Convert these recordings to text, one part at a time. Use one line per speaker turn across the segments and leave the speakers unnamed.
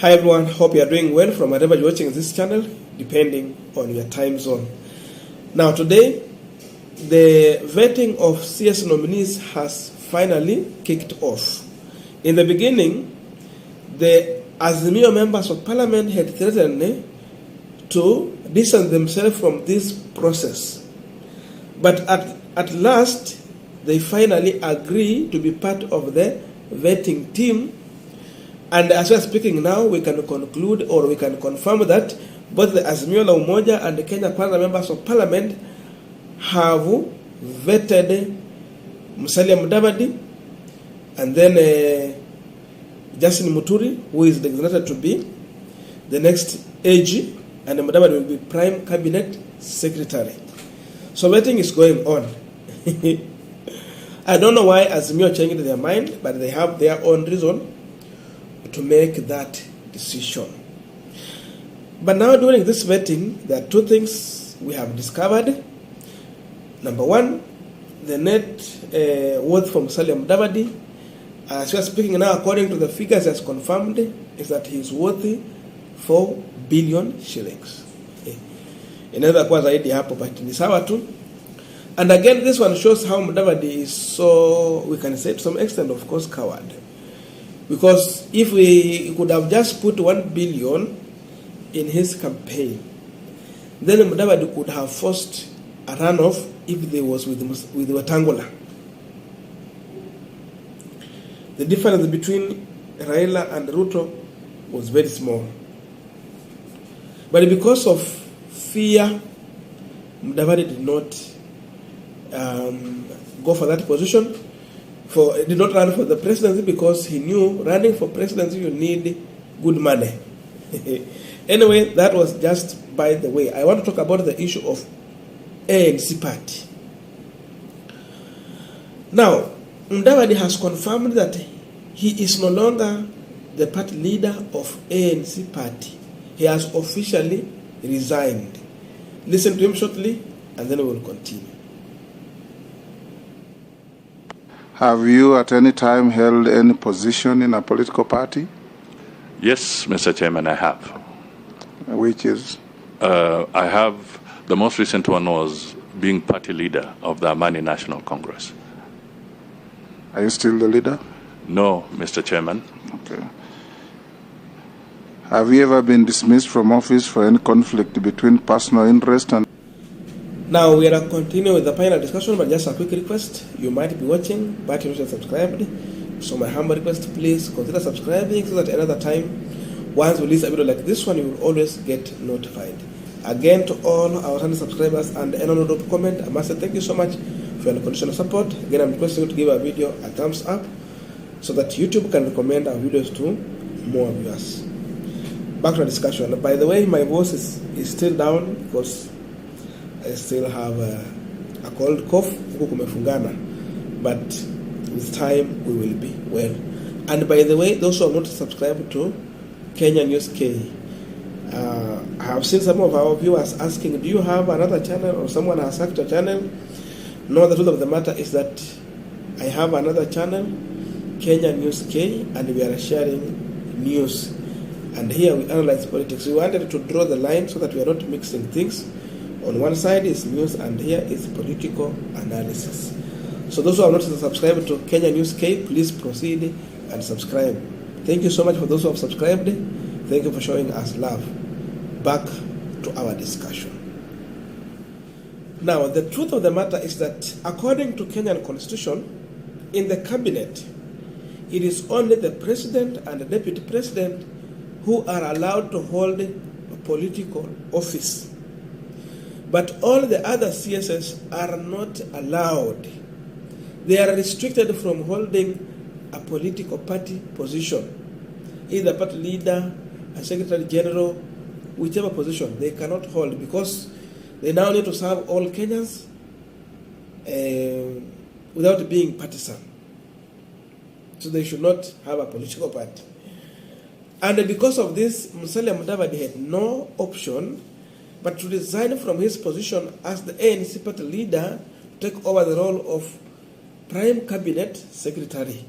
Hi everyone, hope you are doing well from wherever you're watching this channel, depending on your time zone. Now today, the vetting of CS nominees has finally kicked off. In the beginning, the Azimio members of parliament had threatened to distance themselves from this process. But at last, they finally agree to be part of the vetting team. And as we are speaking now, we can conclude or we can confirm that both the Azimio la Umoja and the Kenya Parliament members of parliament have vetted Musalia Mudavadi and then Justin Muturi, who is designated to be the next AG, and Mudavadi will be Prime Cabinet Secretary. So vetting is going on. I don't know why Azimio changed their mind, but they have their own reason to make that decision. But now during this vetting, there are two things we have discovered. Number one, the net worth from Musalia Mudavadi, as we are speaking now, according to the figures as confirmed, is that he is worth 4 billion shillings. Inaweza kuwa zaidi hapo, but ni sawa tu. And again, this one shows how Mudavadi is so, we can say to some extent, of course, coward. Because if we could have just put 1 billion in his campaign, then Mudavadi could have forced a runoff if they was with Wetangula. The difference between Raila and Ruto was very small. But because of fear, Mudavadi did not go for that position. Did not run for the presidency because he knew running for presidency you need good money. Anyway, that was just by the way. I want to talk about the issue of ANC party. Now, Mudavadi has confirmed that he is no longer the party leader of ANC party. He has officially resigned. Listen to him shortly and then we will continue.
Have you at any time held any position in a political party?
Yes, Mr. Chairman, I have.
Which is?
I have, the most recent one was being party leader of the Amani National Congress.
Are you still the leader?
No, Mr. Chairman.
Okay. Have you ever been dismissed from office for any conflict between personal interest and...
Now we are continuing with the final discussion, but just a quick request. You might be watching, but you're not subscribed. So my humble request, please consider subscribing so that another time, once we release a video like this one, you will always get notified. Again, to all our channel subscribers and anyone who drop comment, I must say thank you so much for your unconditional support. Again, I'm requesting you to give our video a thumbs up so that YouTube can recommend our videos to more viewers. Back to the discussion. By the way, my voice is still down because I still have a cold cough, but with time we will be well. And by the way, those who are not subscribed to Kenya News K, I have seen some of our viewers asking, do you have another channel or someone has hacked a channel? No, the truth of the matter is that I have another channel, Kenya News K, and we are sharing news. And here we analyze politics. We wanted to draw the line so that we are not mixing things. On one side is news and here is political analysis. So those who are not subscribed to Kenya News K, please proceed and subscribe. Thank you so much for those who have subscribed. Thank you for showing us love. Back to our discussion. Now, the truth of the matter is that according to Kenyan Constitution, in the cabinet, it is only the president and the deputy president who are allowed to hold a political office. But all the other CSS are not allowed. They are restricted from holding a political party position. Either party leader, a secretary general, whichever position, they cannot hold because they now need to serve all Kenyans without being partisan. So they should not have a political party. And because of this, Musalia Mudavadi had no option but to resign from his position as the ANC party leader, take over the role of Prime Cabinet Secretary.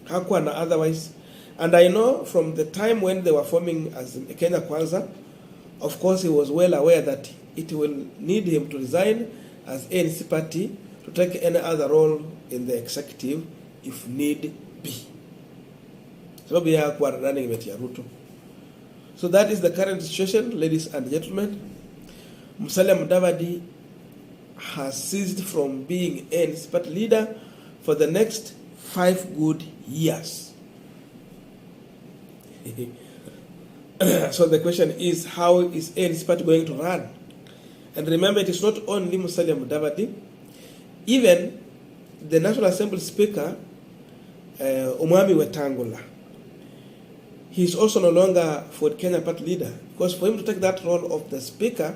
Hakuwa na otherwise. And I know from the time when they were forming as Kenya Kwanza, of course he was well aware that it will need him to resign as ANC party to take any other role in the executive if need be. So we are running with Ruto. So that is the current situation, ladies and gentlemen. Musalia Mudavadi has ceased from being ANC party leader for the next 5 good years. So the question is, how is ANC party going to run? And remember, it is not only Musalia Mudavadi. Even the National Assembly Speaker, Umwami Wetangula, he is also no longer for Kenya party leader, because for him to take that role of the Speaker,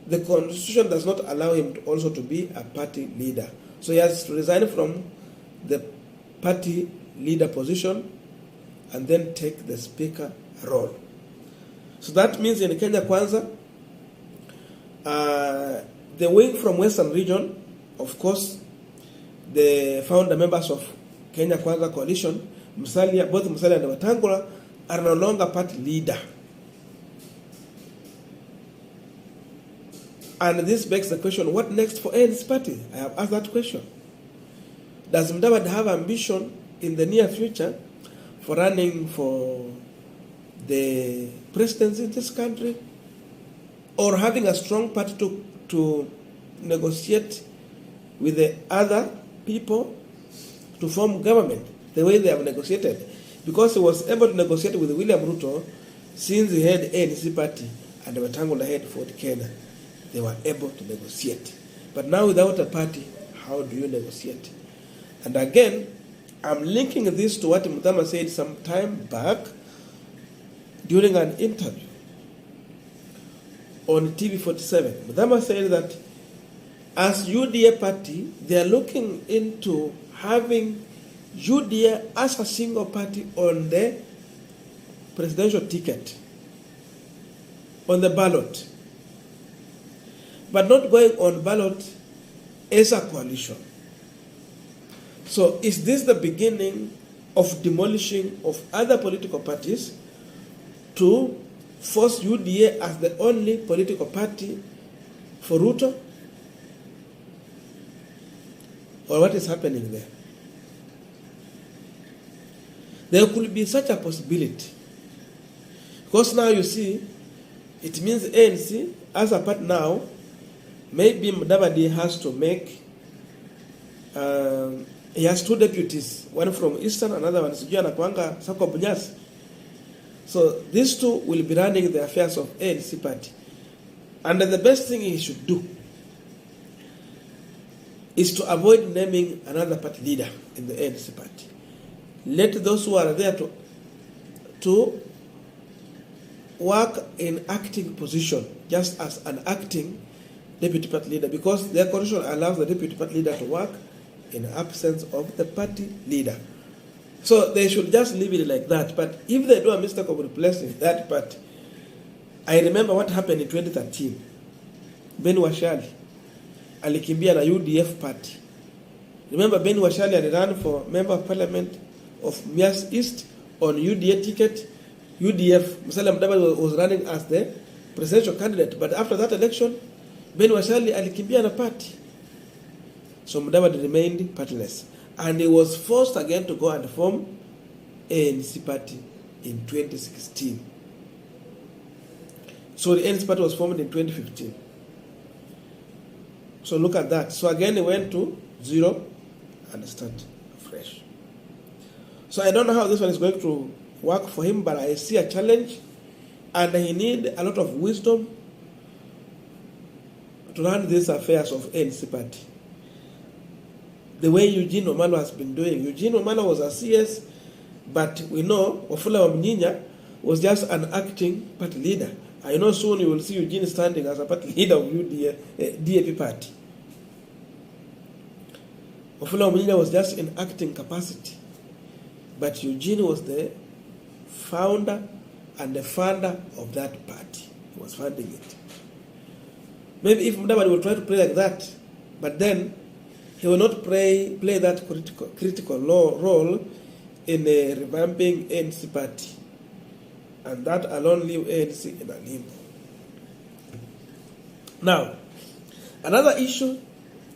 the Constitution does not allow him to also to be a party leader. So he has to resign from the party leader position and then take the Speaker role. So that means in Kenya Kwanza, the wing from Western region, of course, the founder members of Kenya Kwanza coalition, both Musalia and Wetangula, are no longer party leader. And this begs the question, what next for ANC party? I have asked that question. Does Mudavadi have ambition in the near future for running for the presidency in this country, or having a strong party to negotiate with the other people to form government the way they have negotiated? Because he was able to negotiate with William Ruto since he had ANC party and Wetangula had Ford Kenya. They were able to negotiate. But now without a party, how do you negotiate? And again, I'm linking this to what Mudama said some time back during an interview on TV47. Mudama said that as UDA party, they are looking into having UDA as a single party on the presidential ticket, on the ballot, but not going on ballot as a coalition. So is this the beginning of demolishing of other political parties to force UDA as the only political party for Ruto? Or what is happening there? There could be such a possibility. Because now you see, it means ANC as a part now, maybe Mudavadi has to make, he has 2 deputies, one from Eastern, another one is Anakwanga Sako Bunyasi. So these 2 will be running the affairs of ANC party. And the best thing he should do is to avoid naming another party leader in the ANC party. Let those who are there to work in acting position, just as an acting deputy party leader, because their constitution allows the deputy party leader to work in absence of the party leader. So they should just leave it like that. But if they do a mistake of replacing that party, I remember what happened in 2013. Ben Washali alikimbia na UDF party. Remember Ben Washali ran for member of parliament of Mias East on UDA ticket. UDF, Musalia Mudavadi was running as the presidential candidate. But after that election, Ben Washali alikimbia na party. So Mudavadi remained partyless. And he was forced again to go and form ANC party in 2016. So the ANC party was formed in 2015. So look at that. So again he went to 0 and start fresh. So I don't know how this one is going to work for him, but I see a challenge, and he need a lot of wisdom to run these affairs of ANC party. The way Eugene Wamalwa has been doing. Eugene Wamalwa was a CS, but we know Wafula Wamnyinya was just an acting party leader. I know soon you will see Eugene standing as a party leader of DAP party. Wafula Wamnyinya was just in acting capacity, but Eugene was the founder and the funder of that party. He was funding it. Maybe if Mudavadi will try to play like that, but then he will not play that critical role in a revamping ANC party, and that alone leave ANC in a limbo. Now, another issue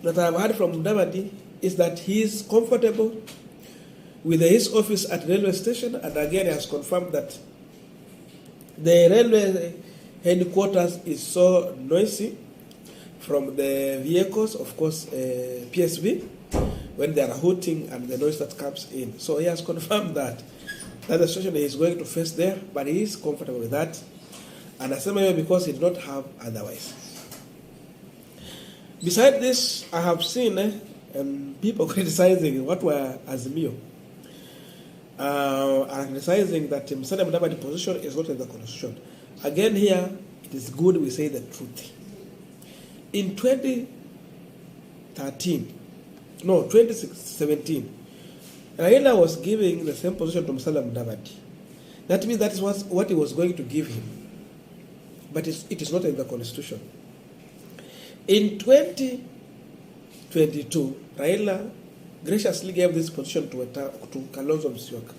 that I have heard from Mudavadi is that he is comfortable with his office at railway station, and again he has confirmed that the railway headquarters is so noisy from the vehicles, of course, PSV, when they are hooting and the noise that comes in. So he has confirmed that the situation he is going to face there, but he is comfortable with that, and I say maybe because he did not have otherwise. Besides this, I have seen people criticizing what were Azimio, and criticizing that Musalia Mudavadi's position is not in the constitution. Again here, it is good we say the truth. In 2017, Raila was giving the same position to Musalia Mudavadi. That means that is what he was going to give him. But it is not in the constitution. In 2022, Raila graciously gave this position to Kalonzo Musyoka.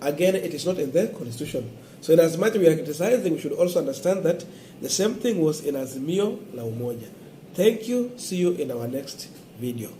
Again, it is not in the constitution. So in as much as we are criticizing, we should also understand that the same thing was in Azimio la Umoja. Thank you. See you in our next video.